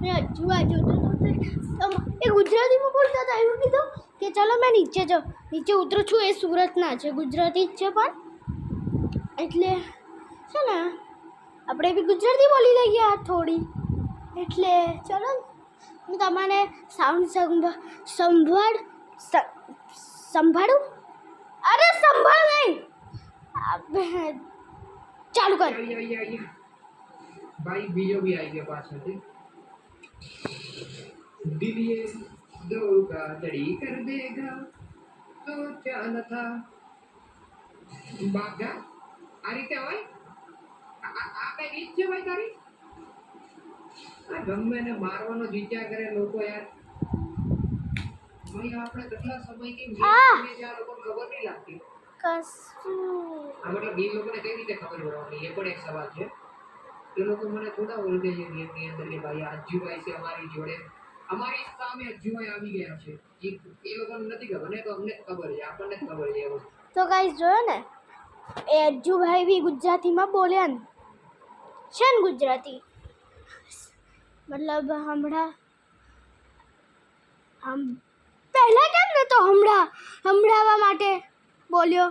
મેં અજ્જુભાઈ જોતો એ ગુજરાતીમાં બોલતા હતા. એવું કીધું કે ચાલો મેં નીચે ઉતરું છું. એ સુરતના છે, ગુજરાતી જ છે, પણ એટલે છે ને આપણે બી ગુજરાતી બોલી લઈએ થોડી. એટલે ચલો હું તમને સાઉન્ડ સંભાળું. અરે સંભાળ નહીં, ચાલુ કર. भाई बीजो भी आई के पास में दिलिए दो का चढ़ी कर देगा तो क्या न था बागा आ રીતે હોય આ કઈ રીત છે ભાઈ તારી? આ ગમે ને મારવાનો વિચાર કરે લોકો યાર. ભાઈ આપણે કેટલા સમય કે મેં જ્યાં લોકો ખબર નહીં લાગતી કશું આ મતલબ એ લોકોને કઈ રીતે ખબર પડવાની એ પણ એક સવાલ છે. એ લોકો મને થોડા ઓળખે છે ગેમની અંદર કે ભાઈ અજ્જુભાઈ છે અમારી જોડે, અમારી સામે અજ્જુભાઈ આવી ગયા છે. એ લોકોને નથી ખબર ને, તો અમને ખબર છે, આપણને જ ખબર છે. તો ગાઈસ જોયો ને, એ અજ્જુભાઈ બી ગુજરાતીમાં બોલ્યા ને છે ને, ગુજરાતી મતલબ હમણાં પહેલાં કેમ ને તો હમણાવવા માટે બોલ્યો.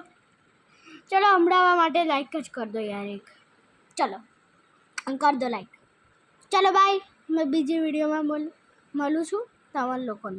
ચલો હમણાવવા માટે લાઈક જ કરી દો યાર એક. ચલો કર દો લાઈક. ચલો બાય. મેં બીજી વિડીયોમાં મળું છું તમારા લોકોને.